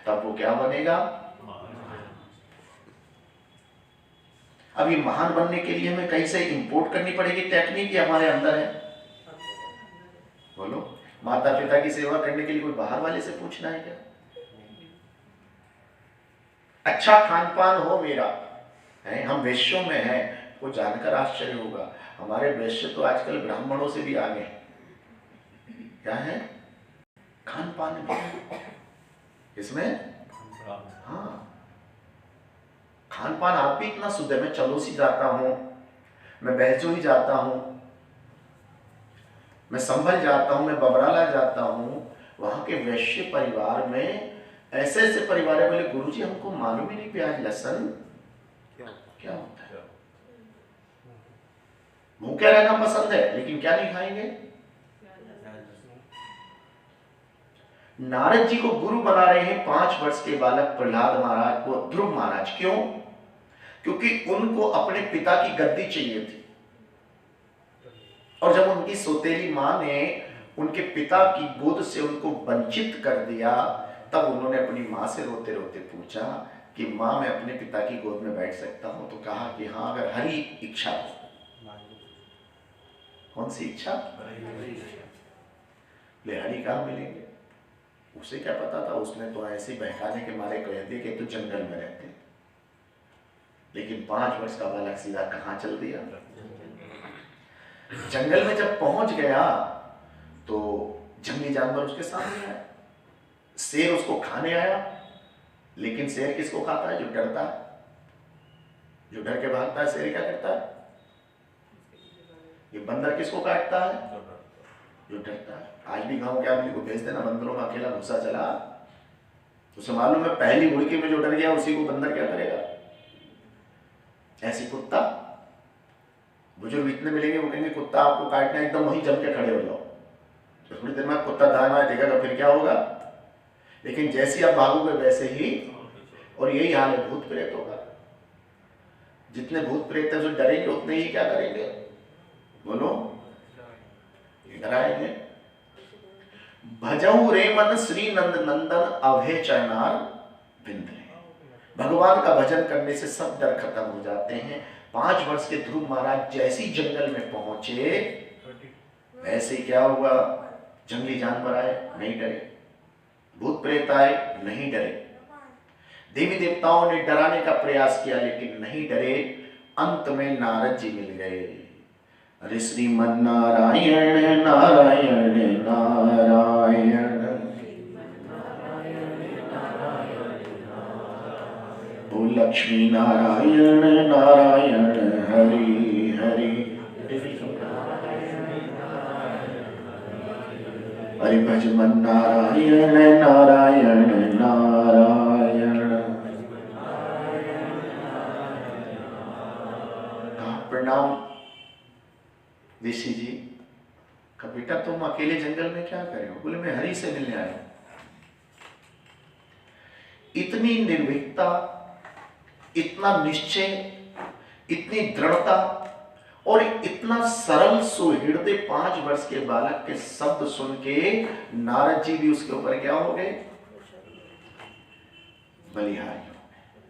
तब वो क्या बनेगा। अब ये महान बनने के लिए हमें कहीं से इंपोर्ट करनी पड़ेगी टेक्निक, या हमारे अंदर है? बोलो, माता पिता की सेवा करने के लिए कोई बाहर वाले से पूछना है क्या? अच्छा खान पान हो मेरा है, हम वैश्यों में हैं, वो जानकर आश्चर्य होगा हमारे वैश्य तो आजकल ब्राह्मणों से भी आगे हैं। क्या है? खान पान में। इसमें हाँ, खान पान आप भी इतना शुद्ध है। मैं चलोसी जाता हूं, मैं बहजोई जाता हूं, मैं संभल जाता हूं, मैं बबराला जाता हूं, वहां के वैश्य परिवार में ऐसे ऐसे परिवार है, बोले गुरुजी हमको मालूम ही नहीं प्याज लहसुन क्या होता है। भूखे रहना पसंद है लेकिन क्या नहीं खाएंगे। नारद जी को गुरु बना रहे हैं 5 वर्ष के बालक प्रहलाद महाराज को ध्रुव महाराज। क्यों? क्योंकि उनको अपने पिता की गद्दी चाहिए थी, और जब उनकी सौतेली मां ने उनके पिता की गोद से उनको वंचित कर दिया, तब उन्होंने अपनी मां से रोते रोते पूछा कि मां मैं अपने पिता की गोद में बैठ सकता हूं? तो कहा कि हाँ, अगर हरि इच्छा हो। कौन सी इच्छा? ले हरि कहां मिलेंगे? उसे क्या पता था, उसने तो ऐसे बहकाने के मारे कह दिया कि तू जंगल में रहते। लेकिन 5 वर्ष का बालक सीधा कहां चल दिया? जंगल में जब पहुंच गया तो जंगली जानवर उसके सामने आया, शेर उसको खाने आया। लेकिन शेर किसको खाता है? जो डरता है, जो डर के भागता है। शेर क्या करता है? ये बंदर किसको काटता है? जो डरता है। आज भी गांव के आदमी को भेज देना बंदरों में अकेला घुसा चला, उसे मालूम है पहली घुड़की में जो डर गया उसी को बंदर क्या करेगा। ऐसी कुत्ता, बुजुर्ग इतने मिलेंगे वो कहेंगे कुत्ता आपको काटना है, एकदम वहीं जम के खड़े हो जाओ। तो थोड़ी देर में कुत्ता दाएं बाएं देखेगा, फिर क्या होगा। लेकिन जैसे आप भागोगे वैसे ही, और यही हाल है भूत प्रेतों का। जितने भूत प्रेत है जो डरेंगे उतने ही क्या करेंगे? बोलो, डराएंगे। भजऊ रे मन श्री नंद नंदन अभय चरणार बिंद। भगवान का भजन करने से सब डर खत्म हो जाते हैं। 5 वर्ष के ध्रुव महाराज जैसी जंगल में पहुंचे, वैसे क्या हुआ? जंगली जानवर आए, नहीं डरे। भूत प्रेत आए, नहीं डरे। देवी देवताओं ने डराने का प्रयास किया लेकिन नहीं डरे। अंत में नारद जी मिल गए। अरे श्रीमन नारायण नारायण नारायण, ओ लक्ष्मी नारायण नारायण हरि हरि, हरि भज मन नारायण नारायण नारायण। कहा प्रणाम ऋषि जी। कहा बेटा तुम अकेले जंगल में क्या कर रहे हो? बोले मैं हरि से मिलने आया। इतनी निर्भीकता, इतना निश्चय, इतनी दृढ़ता और इतना सरल सुहृदय 5 वर्ष के बालक के शब्द सुन के नारद जी भी उसके ऊपर क्या हो गए? बलिहारी हो गए।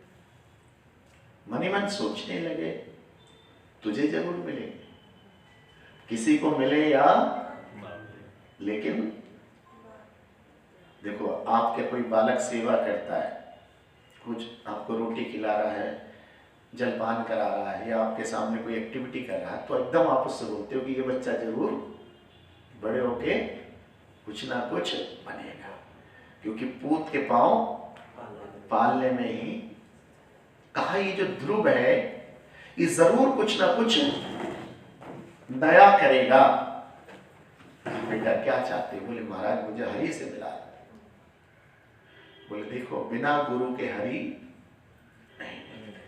मन ही मन सोचने लगे तुझे जरूर मिलेंगे, किसी को मिले या, लेकिन देखो आपके कोई बालक सेवा करता है, कुछ आपको रोटी खिला रहा है, जलपान करा रहा है, या आपके सामने कोई एक्टिविटी कर रहा है, तो एकदम आप उससे बोलते हो कि ये बच्चा जरूर बड़े होके कुछ ना कुछ बनेगा, क्योंकि पूत के पांव पालने में ही। कहा ये जो ध्रुव है ये जरूर कुछ ना कुछ नया करेगा। बेटा क्या चाहते? बोले महाराज मुझे हरि से मिला। बोले देखो बिना गुरु के हरि नहीं मिलते।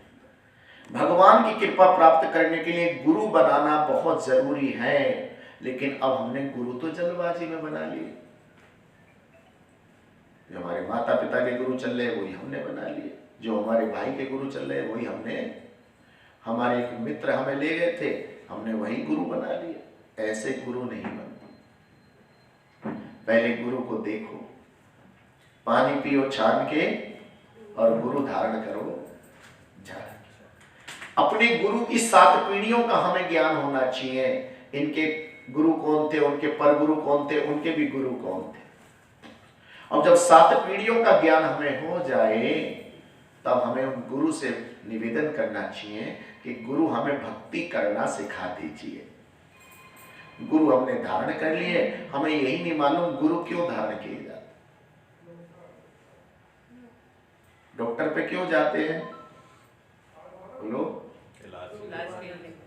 भगवान की कृपा प्राप्त करने के लिए गुरु बनाना बहुत जरूरी है, लेकिन अब हमने गुरु तो जल्दबाजी में बना लिए। जो हमारे माता पिता के गुरु चल रहे वही हमने बना लिए, जो हमारे भाई के गुरु चल रहे वही हमने, हमारे एक मित्र हमें ले गए थे हमने वही गुरु बना लिए। ऐसे गुरु नहीं बनते। पहले गुरु को देखो, पानी पियो छान के और गुरु धारण करो जान। अपने गुरु की 7 पीढ़ियों का हमें ज्ञान होना चाहिए। इनके गुरु कौन थे, उनके पर गुरु कौन थे, उनके भी गुरु कौन थे। और जब 7 पीढ़ियों का ज्ञान हमें हो जाए तब हमें उन गुरु से निवेदन करना चाहिए कि गुरु हमें भक्ति करना सिखा दीजिए। गुरु हमने धारण कर लिए, हमें यही नहीं मालूम गुरु क्यों धारण किए जाते, डॉक्टर पे क्यों जाते हैं, बोलो,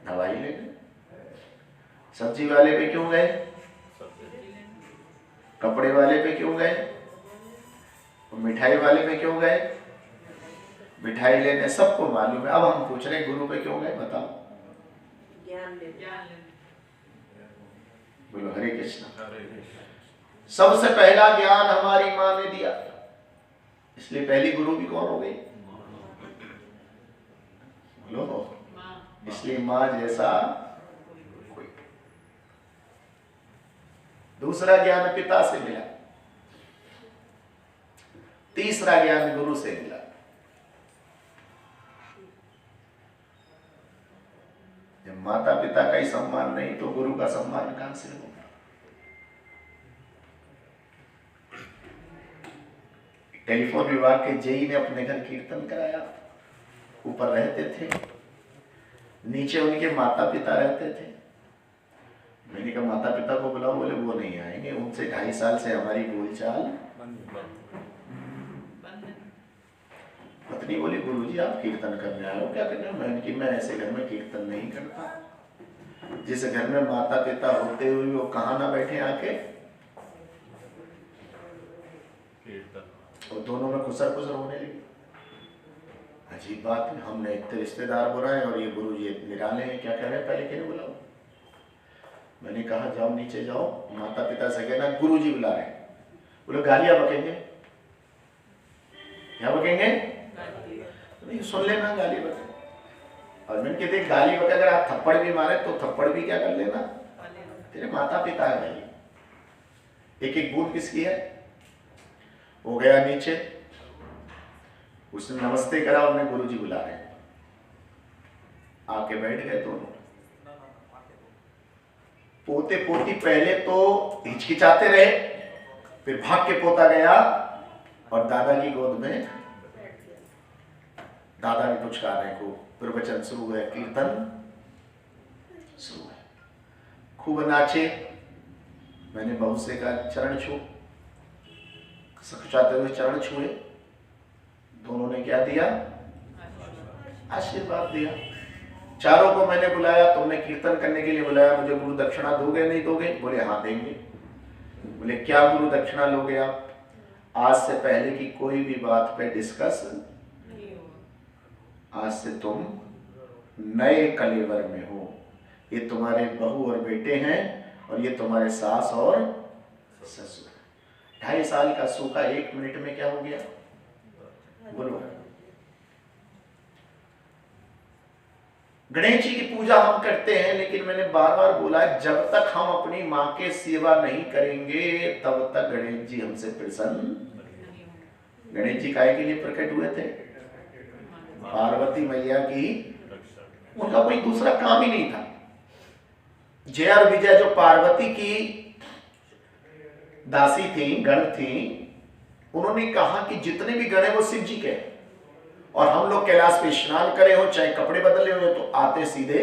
दवाई लेने। सब्जी वाले पे क्यों गए, कपड़े वाले पे क्यों गए, मिठाई वाले पे क्यों गए, मिठाई लेने। सबको मालूम है। अब हम पूछ रहे हैं गुरु पे क्यों गए, बताओ। ज्ञान लेने। बोलो हरे कृष्णा। सबसे पहला ज्ञान हमारी माँ ने दिया, इसलिए पहली गुरु भी कौन हो गई, बोलो, इसलिए माँ जैसा कोई। दूसरा ज्ञान पिता से मिला, तीसरा ज्ञान गुरु से मिला। जब माता पिता का ही सम्मान नहीं तो गुरु का सम्मान कहां से होगा। टेलीफोन विभाग के जेई ने अपने घर कीर्तन कराया। ऊपर रहते थे, नीचे उनके माता पिता रहते थे। मैंने कहा माता पिता को बुलाओ, बोले वो नहीं आएंगे, उनसे 2.5 साल से हमारी बोलचाल। पत्नी बोली गुरुजी आप कीर्तन करने आए हो, क्या करने हो। मैंने कि मैं ऐसे घर में कीर्तन नहीं करता। जिस घर में माता पिता होते हुए वो कहाँ ना बैठे आके, और दोनों में खुसर खुसर होने लगी। अजीब बात है, हमने इतने रिश्तेदार बुलाए और ये गुरुजी निराले हैं, क्या कह रहे हैं, पहले क्यों बुलाओ। मैंने कहा जाओ नीचे जाओ, माता पिता से कहना गुरुजी बुला रहे हैं। बोले गालियां बकेंगे, क्या बकेंगे, नहीं सुन लेना गाली बके। और मैंने कहते गाली बके अगर आप थप्पड़ भी मारे तो थप्पड़ भी क्या कर लेना, तेरे माता पिता है भाई। एक एक बूंद किसकी है। वो गया नीचे, उसने नमस्ते करा, उन्हें गुरुजी बुला रहे हैं। आके बैठ गए दोनों। पोते पोती पहले तो हिचकिचाते रहे, फिर भाग के पोता गया और दादा की गोद में। दादा ने पुचकारे को, प्रवचन शुरू है, कीर्तन शुरू है, खूब नाचे। मैंने बहू से कहा चरण छू, सकुचाते हुए चरण छुए। दोनों ने क्या दिया, आशीर्वाद दिया। चारों को मैंने बुलाया, तुमने कीर्तन करने के लिए बुलाया, मुझे गुरु दक्षिणा दोगे नहीं दोगे। बोले हाँ देंगे। बोले क्या गुरु दक्षिणा लोगे आप। आज से पहले की कोई भी बात पे डिस्कस, आज से तुम नए कलेवर में हो। ये तुम्हारे बहू और बेटे हैं और ये तुम्हारे सास और ससुर। 2.5 साल का सूखा 1 मिनट में क्या हो गया, बोलो। गणेश जी की पूजा हम करते हैं, लेकिन मैंने बार बार बोला जब तक हम अपनी माँ के सेवा नहीं करेंगे तब तक गणेश जी हमसे प्रसन्न। गणेश जी काहे के लिए प्रकट हुए थे, पार्वती मैया की, उनका कोई दूसरा काम ही नहीं था। जया और विजया जो पार्वती की दासी थी, गण थी, उन्होंने कहा कि जितने भी गण हैं वो शिव जी के, और हम लोग कैलाश पे स्नान करे हो चाहे कपड़े बदले हो तो आते सीधे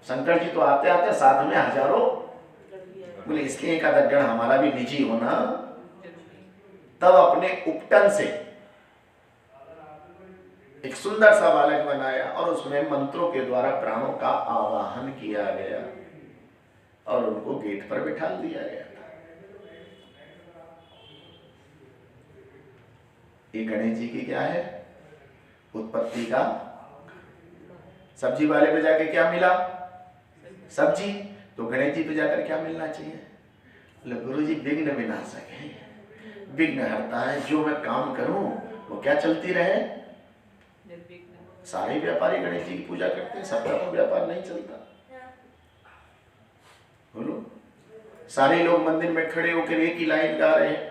शंकर जी तो आते आते साथ में हजारों। बोले इसलिए एक आधा गण हमारा भी निजी होना। तब अपने उपटन से एक सुंदर सा बालक बनाया और उसमें मंत्रों के द्वारा प्राणों का आवाहन किया गया और उनको गेट पर बिठा दिया गया। ये गणेश जी की क्या है, उत्पत्ति का। सब्जी वाले पे जाके क्या मिला, सब्जी, तो गणेश जी पे जाकर क्या मिलना चाहिए। गुरु जी विघ्न विनाशक है, विघ्न हरता है, जो मैं काम करूं वो क्या चलती रहे। सारे व्यापारी गणेश जी की पूजा करते हैं, सबका तो व्यापार नहीं चलता। बोलो, सारे लोग मंदिर में खड़े होकर एक ही लाइन गा रहे हैं,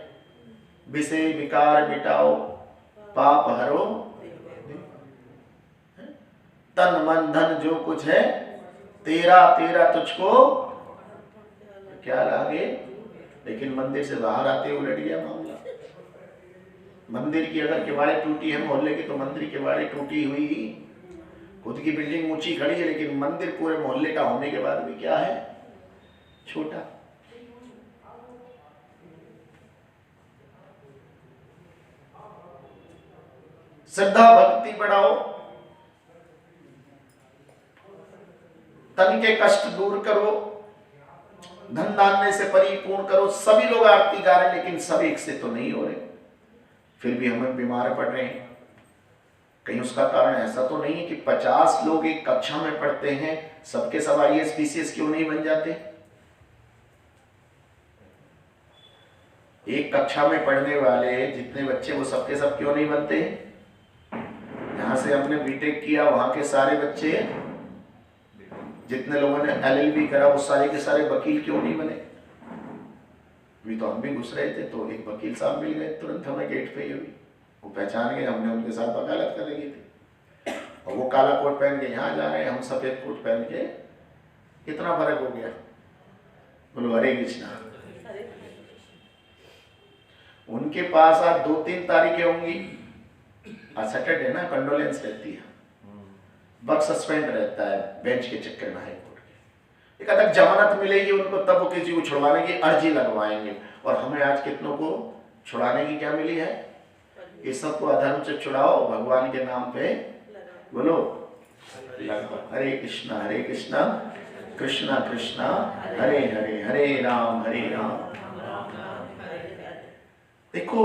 विषय विकार मिटाओ, पाप हरो, तन मन धन जो कुछ है तेरा तेरा तुझको क्या लागे। लेकिन मंदिर से बाहर आते उलट गया मामला। मंदिर की अगर किवाड़ी टूटी है मोहल्ले की, तो मंदिर की किवाड़ी टूटी हुई, खुद की बिल्डिंग ऊंची खड़ी है, लेकिन मंदिर पूरे मोहल्ले का होने के बाद भी क्या है, छोटा। श्रद्धा भक्ति बढ़ाओ, तन के कष्ट दूर करो, धन दान से परिपूर्ण करो। सभी लोग आरती गा रहे हैं, लेकिन सब एक से तो नहीं हो रहे, फिर भी हमें बीमार पड़ रहे हैं। कहीं उसका कारण ऐसा तो नहीं है कि 50 लोग एक कक्षा में पढ़ते हैं, सबके सब IAS PCS क्यों नहीं बन जाते? एक कक्षा में पढ़ने वाले जितने बच्चे वो सबके सब क्यों नहीं बनते? यहां से हमने बीटेक किया, वहां के सारे बच्चे, जितने लोगों ने LLB करा, वो सारे के सारे वकील क्यों नहीं बने? अभी तो हम भी घुस रहे थे, तो एक वकील साहब मिल गए, तुरंत हमें गेट पे ही हुई, वो पहचान गए, हमने उनके साथ वकालत कर रही थी। और वो काला कोट पहन के यहाँ जा रहे हैं, हम सफेद कोट पहन के, कितना फर्क हो गया। बोलो हरे कृष्णा। उनके पास आज 2-3 तारीखें होंगी, आज सैटरडे ना, कंडोलेंस रहती है, वर्क सस्पेंड रहता है बेंच के चक्कर में, हाईकोर्ट के। एक अदक जमानत मिलेगी उनको, तब वो किसी को छुड़वाने की अर्जी लगवाएंगे। और हमें आज कितनों को छुड़ाने की क्या मिली है? ये सबको अधर्म से छुड़ाओ, भगवान के नाम पे बोलो लगभग। हरे कृष्णा कृष्णा कृष्णा हरे हरे, हरे राम देखो,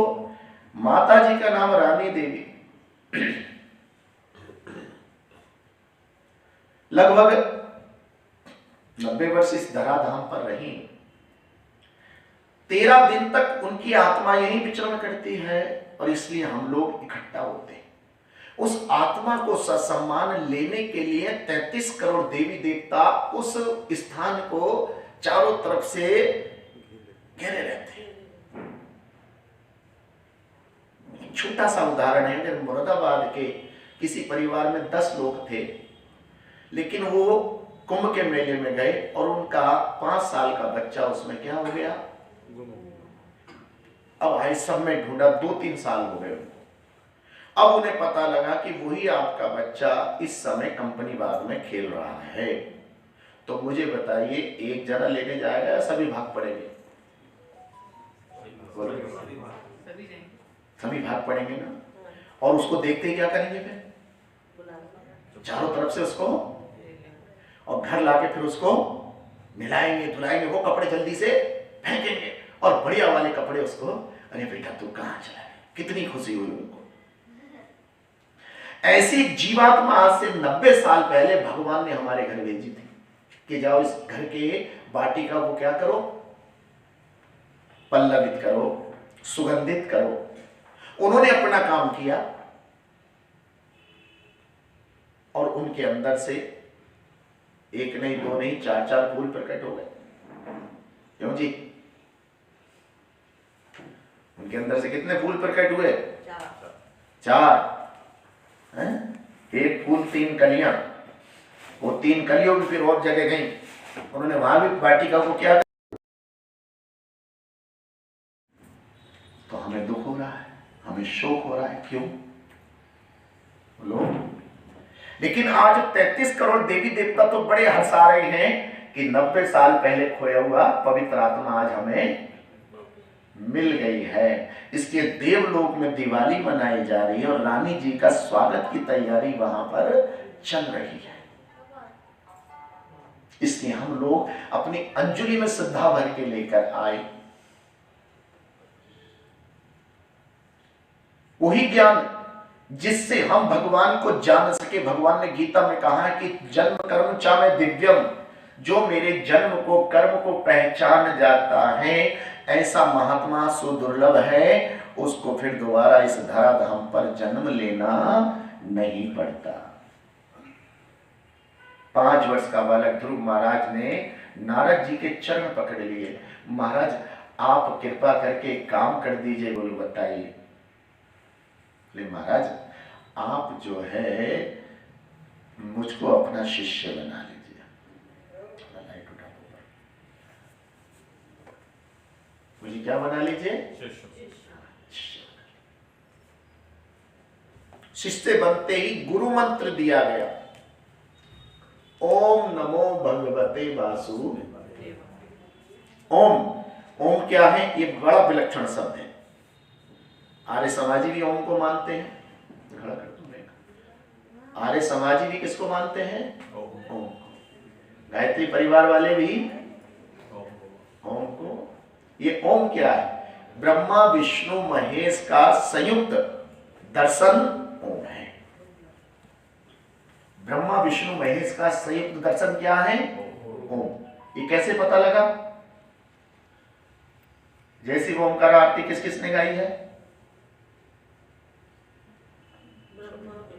माता जी का नाम रानी देवी लगभग 90 वर्ष इस धराधाम पर रही। 13 दिन तक उनकी आत्मा यही विचरण करती है, और इसलिए हम लोग इकट्ठा होते हैं। उस आत्मा को ससम्मान लेने के लिए 33 करोड़ देवी देवता उस स्थान को चारों तरफ से घेरे रहते हैं। छोटा सा उदाहरण है, अगर मुरादाबाद के किसी परिवार में 10 लोग थे, लेकिन वो कुंभ के मेले में गए और उनका 5 साल का बच्चा उसमें क्या हो गया, अब आई सब में ढूंढा, 2-3 साल हो गए उनको। अब उन्हें पता लगा कि वही आपका बच्चा इस समय कंपनी बाग में खेल रहा है। तो मुझे बताइए, एक जना लेने जाएगा या सभी भाग पड़ेंगे? सभी भाग पड़ेंगे ना। और उसको देखते ही क्या करेंगे फिर? चारों तरफ से उसको, और घर लाके फिर उसको मिलाएंगे, धुलाएंगे, वो कपड़े जल्दी से फेंकेंगे और बढ़िया वाले कपड़े उसको, अरे बेटा तू कहां चला है, कितनी खुशी हुई उनको। ऐसी जीवात्मा आज से 90 साल पहले भगवान ने हमारे घर भेजी थी कि जाओ इस घर के वाटिका को क्या करो, पल्लवित करो, सुगंधित करो। उन्होंने अपना काम किया और उनके अंदर से एक नहीं, दो नहीं, 4-4 फूल प्रकट हो गए। क्यों जी? उनके अंदर से कितने फूल प्रकट हुए? 4। एक फूल 3 कलियां, वो 3 कलियों भी फिर और जगह गई, उन्होंने वहां भी वाटिका को क्या, तो हमें दुख हो रहा है, हमें शोक हो रहा है। क्यों बोलो? लेकिन आज 33 करोड़ देवी देवता तो बड़े हंसा रहे हैं कि 90 साल पहले खोया हुआ पवित्र आत्मा आज हमें मिल गई है। इसलिए देवलोक में दिवाली मनाई जा रही है और रानी जी का स्वागत की तैयारी वहां पर चल रही है। इसलिए हम लोग अपनी अंजलि में श्रद्धा भर के लेकर आए। वही ज्ञान जिससे हम भगवान को जान सके। भगवान ने गीता में कहा है कि जन्म कर्म चा में दिव्यम, जो मेरे जन्म को कर्म को पहचान जाता है ऐसा महात्मा सुदुर्लभ है, उसको फिर दोबारा इस धराधाम पर जन्म लेना नहीं पड़ता। 5 वर्ष का बालक ध्रुव महाराज ने नारद जी के चरण पकड़ लिए। महाराज आप कृपा करके एक काम कर दीजिए। बोलो बताइए। बोले महाराज आप जो है मुझको अपना शिष्य बना लीजिए। मुझे क्या बना लीजिए? शिष्य बनते ही गुरु मंत्र दिया गया, ओम नमो भगवते वासुदेवाय। ओम, ओम क्या है? ये बड़ा विलक्षण शब्द है। आर्य समाजी भी ओम को मानते हैं। आर्य समाजी भी किसको मानते हैं? ओम। गायत्री परिवार वाले भी ओम को। ये ओम क्या है? ब्रह्मा विष्णु महेश का संयुक्त दर्शन ओम है। ब्रह्मा विष्णु महेश का संयुक्त दर्शन क्या है? ओम। ये कैसे पता लगा? जैसी ओमकार आरती किस किसने गाई है?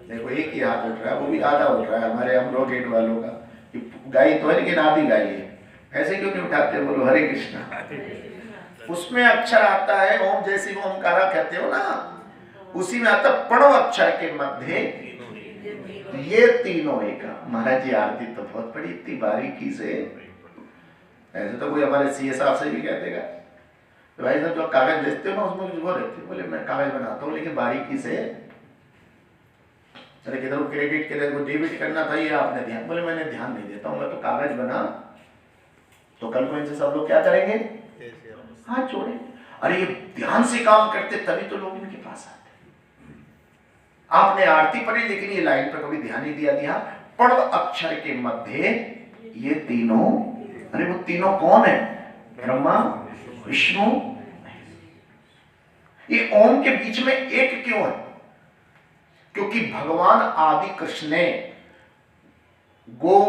देखो एक ही हाथ उठ रहा है, वो भी आधा उठ रहा है हमारे अमरो गेट वालों का। गाई तो है लेकिन आधी गाई है। ऐसे क्यों नहीं उठाते? बोलो हरे कृष्णा। उसमें अक्षर आता है ओम, जैसी ओमकारा कहते हो ना, उसी में आता प्रणव अक्षर के मध्य ये तीनों एक। महाराज जी आरती तो बहुत बड़ी, इतनी बारीकी से। ऐसे तो कोई हमारे सीए साहब से भी कह देगा तो भाई साहब जो कागज भेजते हो ना उसमें वो रहते, बोले मैं कागज बनाता हूँ लेकिन बारीकी से। अरे किधर क्रेडिट किधर को डेबिट करना था, ये आपने ध्यान। बोले मैंने ध्यान नहीं देता हूँ, मैं तो कागज बना। तो कल को इनसे सब लोग क्या करेंगे? हाथ जोड़े। अरे ये ध्यान से काम करते तभी तो लोग इनके पास आते। आपने आरती पढ़ी लेकिन ये लाइन पर कभी ध्यान नहीं दिया। प्रणव अक्षर के मध्य ये तीनों। अरे वो तीनों कौन है? ब्रह्मा विष्णु। ये ओम के बीच में एक क्यों है? क्योंकि भगवान आदि कृष्ण ने गो